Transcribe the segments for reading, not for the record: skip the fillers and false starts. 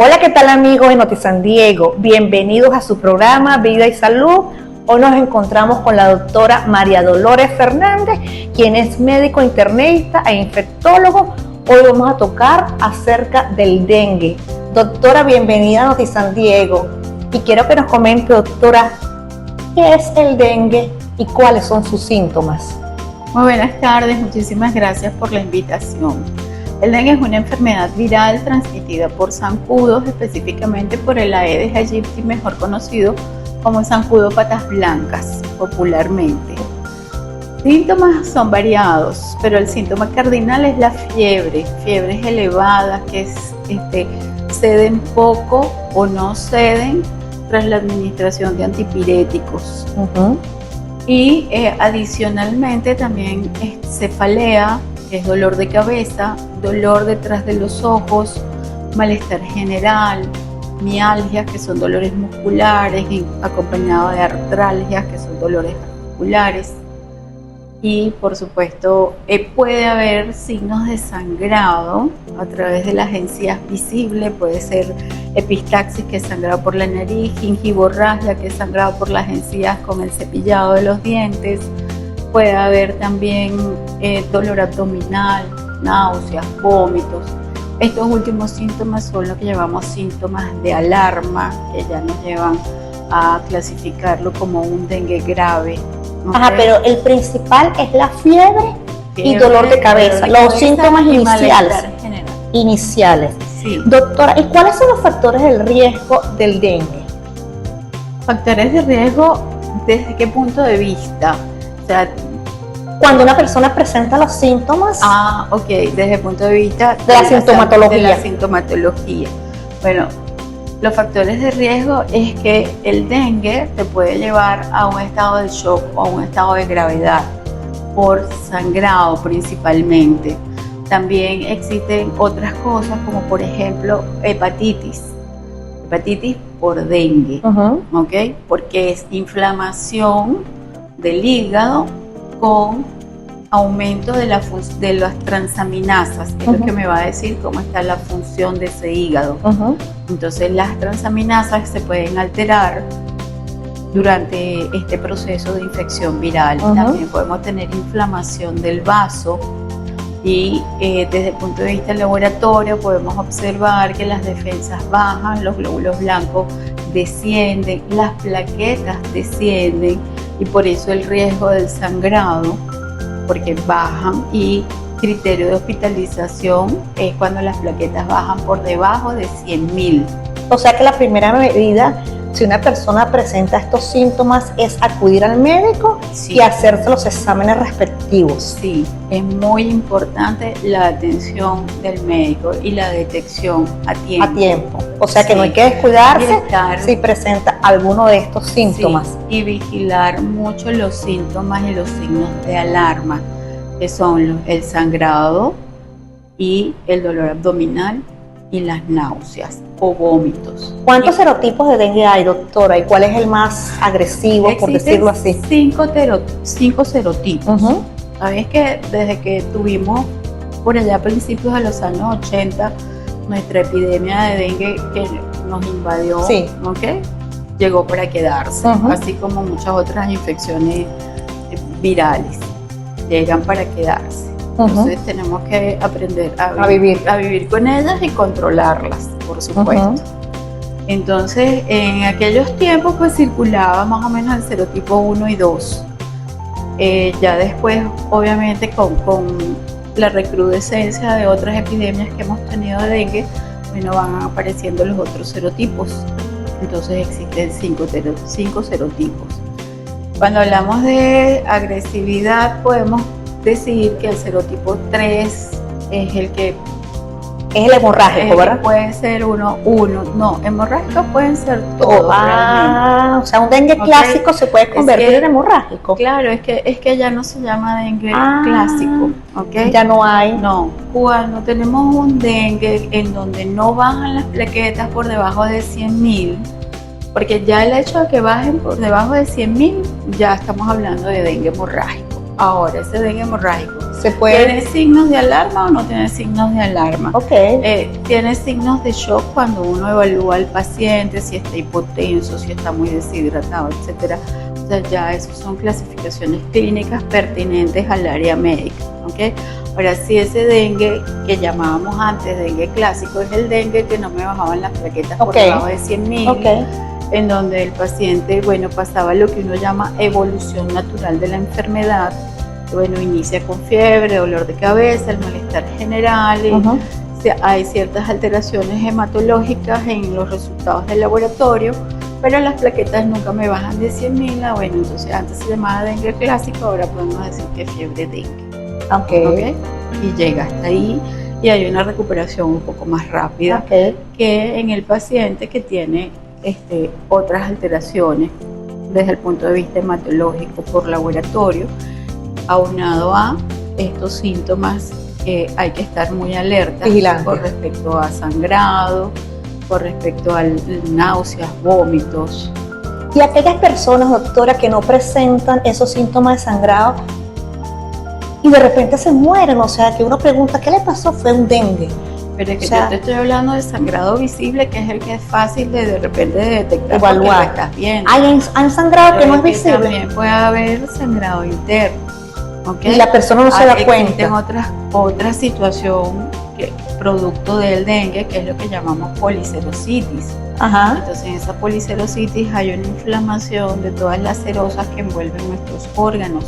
Hola, ¿qué tal amigos de Noti San Diego? Bienvenidos a su programa Vida y Salud. Hoy nos encontramos con la doctora María Dolores Fernández, quien es médico internista e infectólogo. Hoy vamos a tocar acerca del dengue. Doctora, bienvenida a Noti San Diego. Y quiero que nos comente, doctora, ¿qué es el dengue y cuáles son sus síntomas? Muy buenas tardes, muchísimas gracias por la invitación. El dengue es una enfermedad viral transmitida por zancudos, específicamente por el Aedes aegypti, mejor conocido como zancudo patas blancas popularmente. Síntomas son variados, pero el síntoma cardinal es la fiebre, fiebres elevadas que ceden poco o no ceden tras la administración de antipiréticos. Y adicionalmente también cefalea, que es dolor de cabeza, dolor detrás de los ojos, malestar general, mialgias, que son dolores musculares, acompañado de artralgias, que son dolores articulares. Y por supuesto puede haber signos de sangrado a través de las encías visibles, puede ser epistaxis, que es sangrado por la nariz, gingivorragia, que es sangrado por las encías con el cepillado de los dientes. Puede haber también dolor abdominal, náuseas, vómitos. Estos últimos síntomas son lo que llamamos síntomas de alarma, que ya nos llevan a clasificarlo como un dengue grave. ¿Okay? Ajá, pero el principal es la fiebre y dolor de cabeza, los síntomas iniciales. Sí. Doctora, ¿y cuáles son los factores del riesgo del dengue? Factores de riesgo, ¿desde qué punto de vista? O sea, cuando una persona presenta los síntomas. Ok, desde el punto de vista de la sintomatología. Bueno, los factores de riesgo es que el dengue te puede llevar a un estado de shock o a un estado de gravedad por sangrado principalmente. También existen otras cosas como por ejemplo hepatitis por dengue, ¿ok? Porque es inflamación del hígado con aumento de las transaminasas, que es lo que me va a decir cómo está la función de ese hígado. Entonces las transaminasas se pueden alterar durante este proceso de infección viral. También podemos tener inflamación del vaso y desde el punto de vista laboratorio podemos observar que las defensas bajan, los glóbulos blancos descienden, las plaquetas descienden, y por eso el riesgo del sangrado, porque bajan, y criterio de hospitalización es cuando las plaquetas bajan por debajo de 100.000. O sea que la primera medida, si una persona presenta estos síntomas, es acudir al médico y hacerse los exámenes respectivos. Sí, es muy importante la atención del médico y la detección a tiempo. O sea que no hay que descuidarse si presenta alguno de estos síntomas. Y vigilar mucho los síntomas y los signos de alarma, que son el sangrado y el dolor abdominal y las náuseas o vómitos. ¿Cuántos serotipos de dengue hay, doctora? ¿Y cuál es el más agresivo, por decirlo así? 5 serotipos. Sabes que desde que tuvimos por allá a principios de los años 80 nuestra epidemia de dengue que nos invadió, llegó para quedarse, así como muchas otras infecciones virales llegan para quedarse. Entonces tenemos que aprender a vivir con ellas y controlarlas, por supuesto. Entonces en aquellos tiempos pues circulaba más o menos el serotipo 1 y 2. Ya después obviamente con la recrudescencia de otras epidemias que hemos tenido de dengue, bueno, van apareciendo los otros serotipos. Entonces existen 5 serotipos. Cuando hablamos de agresividad podemos decir que el serotipo 3 es el que es el hemorrágico, ¿verdad? Puede ser no, hemorrágicos pueden ser todos. O sea, un dengue clásico se puede convertir en hemorrágico. Claro, es que ya no se llama dengue clásico, ya no hay. No, cuando tenemos un dengue en donde no bajan las plaquetas por debajo de 100.000, porque ya el hecho de que bajen por debajo de 100.000, ya estamos hablando de dengue hemorrágico. Ahora, ese dengue hemorrágico Se puede. ¿Tiene signos de alarma o no tiene signos de alarma? Ok. Tiene signos de shock cuando uno evalúa al paciente, si está hipotenso, si está muy deshidratado, etcétera. O sea, ya esas son clasificaciones clínicas pertinentes al área médica, ¿ok? Ahora, si ese dengue que llamábamos antes dengue clásico es el dengue que no me bajaban las plaquetas por debajo de 100.000, en donde el paciente, bueno, pasaba lo que uno llama evolución natural de la enfermedad. Bueno, inicia con fiebre, dolor de cabeza, el malestar general, hay ciertas alteraciones hematológicas en los resultados del laboratorio, pero las plaquetas nunca me bajan de 100.000. Bueno, entonces antes se llamaba dengue clásico, ahora podemos decir que es fiebre dengue. Okay. Y llega hasta ahí y hay una recuperación un poco más rápida que en el paciente que tiene otras alteraciones desde el punto de vista hematológico por laboratorio, aunado a estos síntomas que hay que estar muy alerta con respecto a sangrado, con respecto a náuseas, vómitos. Y aquellas personas, doctora, que no presentan esos síntomas de sangrado y de repente se mueren, o sea, que uno pregunta, ¿qué le pasó? Fue un dengue. Pero es que yo te estoy hablando de sangrado visible, que es el que es fácil de repente de detectar, evaluar. Lo estás viendo. Hay sangrado que no es visible. También puede haber sangrado interno, ¿okay? Y la persona no se da cuenta. Existen otra situación que producto del dengue, que es lo que llamamos policerositis. Entonces en esa policerositis hay una inflamación de todas las serosas que envuelven nuestros órganos.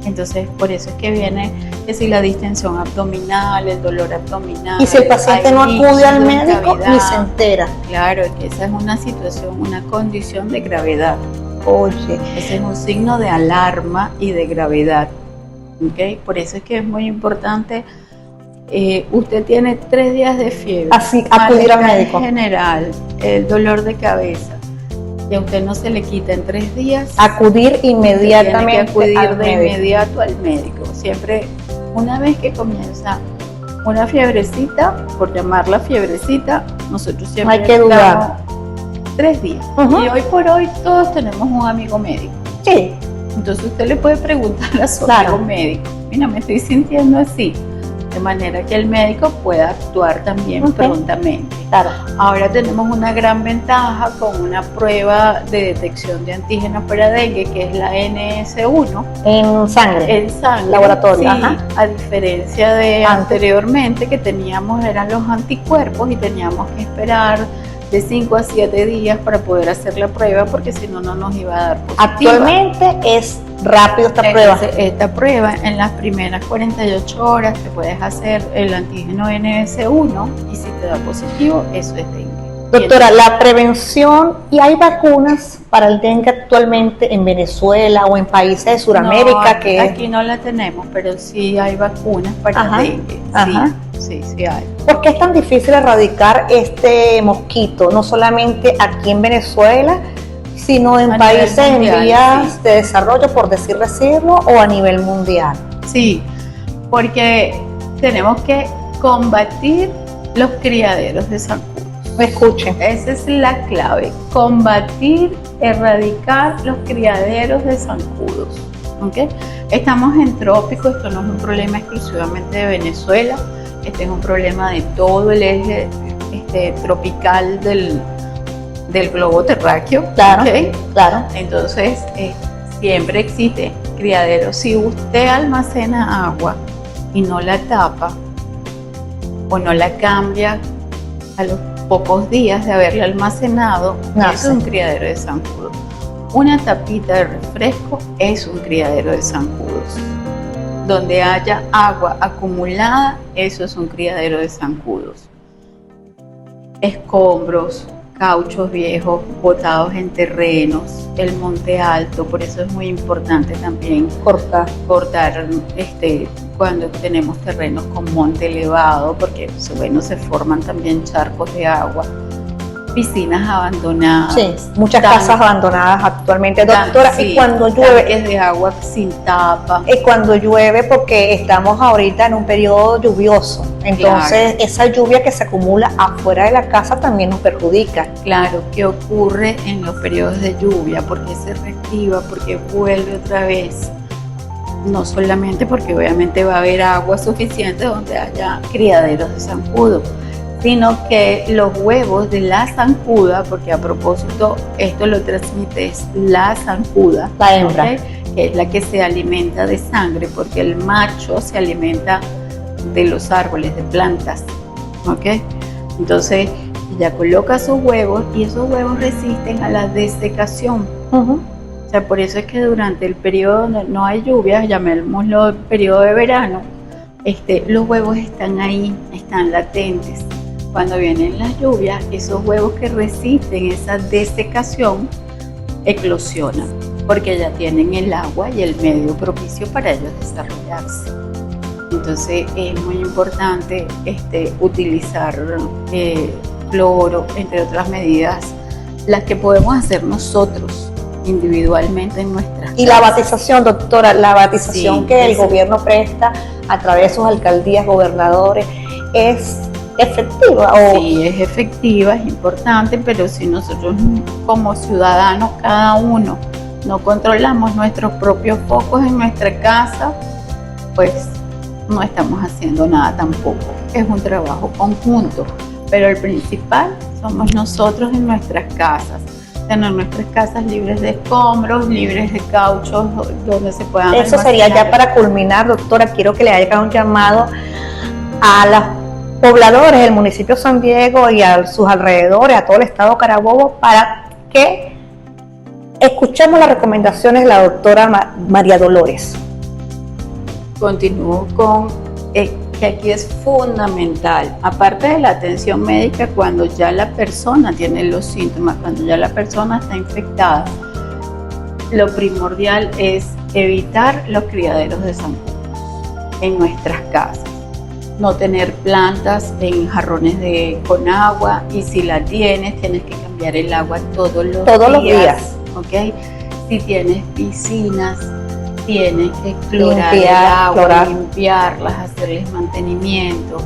Entonces, por eso es que viene la distensión abdominal, el dolor abdominal. Y si el paciente no acude al médico, ni se entera. Claro, que esa es una situación, una condición de gravedad. Oye. Ese es un signo de alarma y de gravedad. ¿Okay? Por eso es que es muy importante. Usted tiene 3 días de fiebre. Así, acudir al médico. En general, el dolor de cabeza. Y a usted no se le quita en 3 días, acudir inmediatamente tiene que acudir de inmediato al médico. Siempre, una vez que comienza una fiebrecita, por llamarla fiebrecita, nosotros siempre no hay que dudar. 3 días. Y hoy por hoy todos tenemos un amigo médico. Sí. Entonces usted le puede preguntar a su amigo médico, mira, me estoy sintiendo así. De manera que el médico pueda actuar también prontamente. Ahora tenemos una gran ventaja con una prueba de detección de antígenos para dengue, que es la NS1. En sangre. En sangre. Laboratorio. Sí, a diferencia de anteriormente que eran los anticuerpos y teníamos que esperar de 5 a 7 días para poder hacer la prueba, porque si no, no nos iba a dar positiva. Actualmente es rápido esta prueba. Esta prueba, en las primeras 48 horas te puedes hacer el antígeno NS1 y si te da positivo, eso es dengue. Doctora, la prevención, ¿y hay vacunas para el dengue actualmente en Venezuela o en países de Sudamérica? No, aquí no la tenemos, pero sí hay vacunas para dengue. Sí hay. ¿Por qué es tan difícil erradicar este mosquito? No solamente aquí en Venezuela, sino en países en vías de desarrollo, por decirlo, o a nivel mundial. Sí, porque tenemos que combatir los criaderos de zancudos. Escuchen. Esa es la clave, combatir, erradicar los criaderos de zancudos. ¿Okay? Estamos en trópico, esto no es un problema exclusivamente de Venezuela, este es un problema de todo el eje tropical del globo terráqueo. Claro, ¿okay? Claro. Entonces, siempre existe criaderos. Si usted almacena agua y no la tapa o no la cambia a los pocos días de haberla almacenado, es un criadero de zancudos. Una tapita de refresco es un criadero de zancudos. Donde haya agua acumulada, eso es un criadero de zancudos. Escombros, cauchos viejos botados en terrenos, el monte alto, por eso es muy importante también cortar cuando tenemos terrenos con monte elevado, porque bueno, se forman también charcos de agua. Piscinas abandonadas. Sí, muchas casas abandonadas actualmente, doctora. Sí, y cuando llueve, tanques de agua sin tapa. Es cuando llueve, porque estamos ahorita en un periodo lluvioso. Entonces, esa lluvia que se acumula afuera de la casa también nos perjudica. Claro, ¿qué ocurre en los periodos de lluvia? ¿Por qué se reactiva? ¿Por qué vuelve otra vez? no solamente porque obviamente va a haber agua suficiente donde haya criaderos de zancudo, sino que los huevos de la zancuda, porque a propósito esto lo transmite es la zancuda, La hembra. ¿ok? Que es la que se alimenta de sangre, porque el macho se alimenta de los árboles, de plantas, ¿ok? Entonces ella coloca sus huevos y esos huevos resisten a la desecación. Ujú. O sea, por eso es que durante el periodo donde no hay lluvias, llamémoslo el periodo de verano, los huevos están ahí, están latentes. Cuando vienen las lluvias, esos huevos que resisten esa desecación eclosionan, porque ya tienen el agua y el medio propicio para ellos desarrollarse. Entonces es muy importante utilizar cloro, entre otras medidas, las que podemos hacer nosotros individualmente en nuestras Y la casas. batización, doctora, la batización Sí, que el eso. gobierno presta a través de sus alcaldías, gobernadores, ¿es efectiva? O Sí, es efectiva, es importante, pero si nosotros como ciudadanos, cada uno, no controlamos nuestros propios focos en nuestra casa, pues no estamos haciendo nada tampoco. Es un trabajo conjunto, pero el principal somos nosotros en nuestras casas. Tener nuestras casas libres de escombros, libres de cauchos, donde se puedan eso sería ya almacenar. para culminar, doctora. Quiero que le haga un llamado a los pobladores del municipio de San Diego y a sus alrededores, a todo el estado Carabobo, para que escuchemos las recomendaciones de la doctora María Dolores. Continúo con que aquí es fundamental, aparte de la atención médica, cuando ya la persona tiene los síntomas, cuando ya la persona está infectada, lo primordial es evitar los criaderos de zancudo en nuestras casas. No tener plantas en jarrones con agua, y si la tienes que cambiar el agua todos los días. ¿Ok? Si tienes piscinas, tienes que clorar el agua, limpiarlas, hacerles mantenimiento.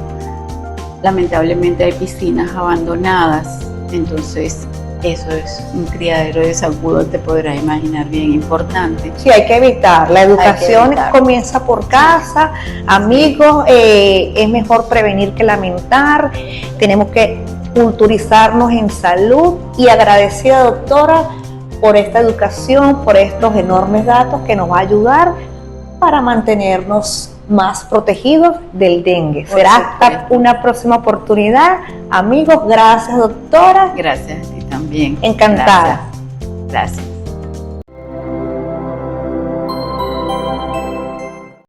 Lamentablemente hay piscinas abandonadas, entonces eso es un criadero de zancudo, te podrás imaginar, bien importante. Sí, hay que evitar. La educación comienza por casa, amigos, es mejor prevenir que lamentar. Tenemos que culturizarnos en salud, y agradecida, doctora, por esta educación, por estos enormes datos que nos va a ayudar para mantenernos más protegidos del dengue. Será hasta una próxima oportunidad. Amigos, gracias, doctora. Gracias a ti también. Encantada. Gracias.